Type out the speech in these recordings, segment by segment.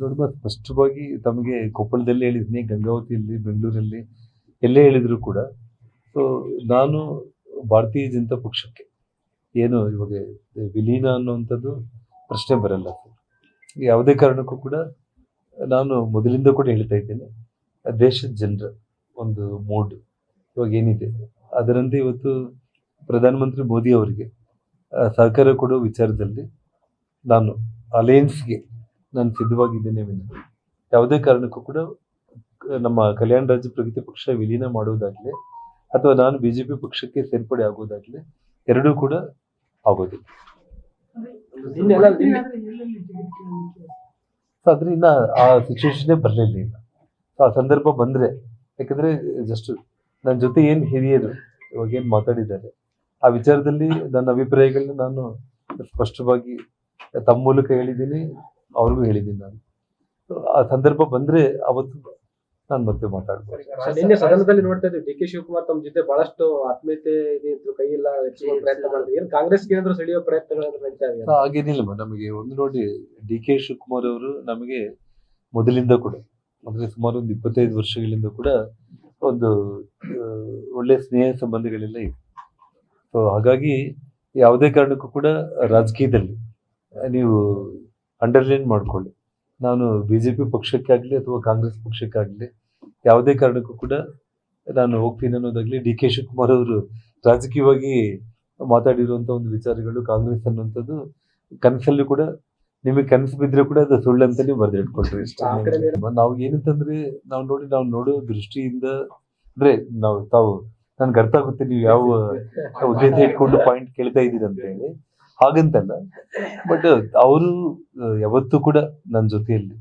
ನೋಡುವ ಸ್ಪಷ್ಟವಾಗಿ ತಮಗೆ ಕೊಪ್ಪಳದಲ್ಲಿ ಹೇಳಿದ್ದೀನಿ, ಗಂಗಾವತಿಯಲ್ಲಿ, ಬೆಂಗಳೂರಲ್ಲಿ ಎಲ್ಲೇ ಹೇಳಿದ್ರು ಕೂಡ ಸೊ ನಾನು ಭಾರತೀಯ ಜನತಾ ಪಕ್ಷಕ್ಕೆ ಏನು ಇವಾಗ ವಿಲೀನ ಅನ್ನುವಂಥದ್ದು ಪ್ರಶ್ನೆ ಬರಲ್ಲ. ಯಾವುದೇ ಕಾರಣಕ್ಕೂ ಕೂಡ ನಾನು ಮೊದಲಿಂದ ಕೂಡ ಹೇಳ್ತಾ ಇದ್ದೇನೆ, ದೇಶದ ಜನರ ಒಂದು ಮೂಡ್ ಇವಾಗ ಏನಿದೆ ಅದರಂತೆ ಇವತ್ತು ಪ್ರಧಾನಮಂತ್ರಿ ಮೋದಿ ಅವರಿಗೆ ಸಹಕಾರ ಕೊಡೋ ವಿಚಾರದಲ್ಲಿ ನಾನು ಅಲಯನ್ಸ್ಗೆ ನಾನು ಸಿದ್ಧವಾಗಿದ್ದೇನೆ ವಿನಃ ಯಾವುದೇ ಕಾರಣಕ್ಕೂ ಕೂಡ ನಮ್ಮ ಕಲ್ಯಾಣ ರಾಜ್ಯ ಪ್ರಗತಿ ಪಕ್ಷ ವಿಲೀನ ಮಾಡುವುದಾಗಲಿ ಅಥವಾ ನಾನು ಬಿಜೆಪಿ ಪಕ್ಷಕ್ಕೆ ಸೇರ್ಪಡೆ ಆಗುವುದಾಗಲಿ ಎರಡೂ ಕೂಡ ಆಗೋದಿಲ್ಲ. ಆದ್ರೆ ಇನ್ನ ಆ ಸಿಚುವೇಶನ್ ಬರಲಿಲ್ಲ. ಆ ಸಂದರ್ಭ ಬಂದ್ರೆ, ಯಾಕಂದ್ರೆ ಜಸ್ಟ್ ನನ್ನ ಜೊತೆ ಏನ್ ಹಿರಿಯರು ಇವಾಗ ಏನ್ ಮಾತಾಡಿದ್ದಾರೆ ಆ ವಿಚಾರದಲ್ಲಿ ನನ್ನ ಅಭಿಪ್ರಾಯಗಳನ್ನ ನಾನು ಸ್ಪಷ್ಟವಾಗಿ ತಮ್ಮ ಮೂಲಕ ಹೇಳಿದ್ದೀನಿ, ಅವ್ರಿಗೂ ಹೇಳಿದ್ದೀನಿ. ನಾನು ಆ ಸಂದರ್ಭ ಬಂದ್ರೆ ಅವತ್ತು ನಾನು ಮತ್ತೆ ಮಾತಾಡ್ಬೋದು. ನಿನ್ನೆ ಸದನದಲ್ಲಿ ನೋಡ್ತಾ ಇದ್ದೀವಿ, ಡಿ ಕೆ ಶಿವಕುಮಾರ್ ತಮ್ಮ ಜೊತೆ ಬಹಳಷ್ಟು ಆತ್ಮೀಯತೆ ಇದ್ರು, ಕೈ ಎಲ್ಲ ಹೆಚ್ಚುವ ಪ್ರಯತ್ನ ಮಾಡಿದ್ರು. ಏನ್ ಕಾಂಗ್ರೆಸ್ಗೆ ಏನಾದ್ರು ಸೆಳೆಯುವ ಪ್ರಯತ್ನಗಳನ್ನ ನಡೀತಾ ಇದೆ? ಹಾಗೇನಿಲ್ಲಮ್ಮ. ನಮಗೆ ಒಂದು ನೋಡಿ, ಡಿ ಕೆ ಶಿವಕುಮಾರ್ ಅವರು ನಮಗೆ ಮೊದಲಿಂದ ಕೂಡ ಅಂದ್ರೆ ಸುಮಾರು ಒಂದು 25 ವರ್ಷಗಳಿಂದ ಕೂಡ ಒಂದು ಒಳ್ಳೆ ಸ್ನೇಹ ಸಂಬಂಧಗಳೆಲ್ಲ ಇದೆ. ಸೊ ಹಾಗಾಗಿ ಯಾವುದೇ ಕಾರಣಕ್ಕೂ ಕೂಡ ರಾಜಕೀಯದಲ್ಲಿ ನೀವು ಅಂಡರ್ಲೈನ್ ಮಾಡ್ಕೊಳ್ಳಿ, ನಾನು ಬಿಜೆಪಿ ಪಕ್ಷಕ್ಕಾಗ್ಲಿ ಅಥವಾ ಕಾಂಗ್ರೆಸ್ ಪಕ್ಷಕ್ಕಾಗ್ಲಿ ಯಾವುದೇ ಕಾರಣಕ್ಕೂ ಕೂಡ ನಾನು ಹೋಗ್ತೀನಿ ಅನ್ನೋದಾಗ್ಲಿ, ಡಿ ಕೆ ಶಿವಕುಮಾರ್ ಅವರು ರಾಜಕೀಯವಾಗಿ ಮಾತಾಡಿರುವಂತ ಒಂದು ವಿಚಾರಗಳು ಕಾಂಗ್ರೆಸ್ ಅನ್ನುವಂಥದ್ದು ಕನಸಲ್ಲೂ ಕೂಡ ನಿಮಗೆ ಕನಸು ಬಿದ್ರೆ ಕೂಡ ಅದು ಸುಳ್ಳು ಅಂತ ನೀವು ಬರೆದಿಟ್ಕೊಳ್ರಿ. ನಾವು ಏನಂತಂದ್ರೆ ನಾವು ನೋಡೋ ದೃಷ್ಟಿಯಿಂದ ಅಂದ್ರೆ ತಾವು ನನ್ಗೆ ಅರ್ಥ ಆಗುತ್ತೆ ನೀವು ಯಾವ ಉದ್ದೇಶ ಇಟ್ಕೊಂಡು ಪಾಯಿಂಟ್ ಕೇಳ್ತಾ ಇದ್ದೀರಿ ಅಂತ ಹೇಳಿ, ಹಾಗಂತಲ್ಲ. ಬಟ್ ಅವರು ಯಾವತ್ತೂ ಕೂಡ ನನ್ನ ಜೊತೆಯಲ್ಲಿ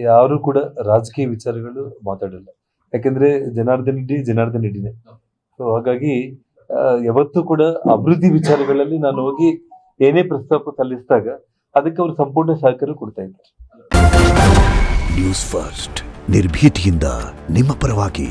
ಯಾರು ಕೂಡ ರಾಜಕೀಯ ವಿಚಾರಗಳು ಮಾತಾಡಲ್ಲ. ಯಾಕಂದ್ರೆ ಜನಾರ್ದನ್ ರೆಡ್ಡಿನೇ. ಸೊ ಹಾಗಾಗಿ ಯಾವತ್ತೂ ಕೂಡ ಅಭಿವೃದ್ಧಿ ವಿಚಾರಗಳಲ್ಲಿ ನಾನು ಹೋಗಿ ಏನೇ ಪ್ರಸ್ತಾಪ ಸಲ್ಲಿಸಿದಾಗ ಅದಕ್ಕೆ ಅವರು ಸಂಪೂರ್ಣ ಸಹಕಾರ ಕೊಡ್ತಾ ಇದ್ದಾರೆ. ನ್ಯೂಸ್ ಫಸ್ಟ್, ನಿರ್ಭೀತಿಯಿಂದ ನಿಮ್ಮ ಪರವಾಗಿ.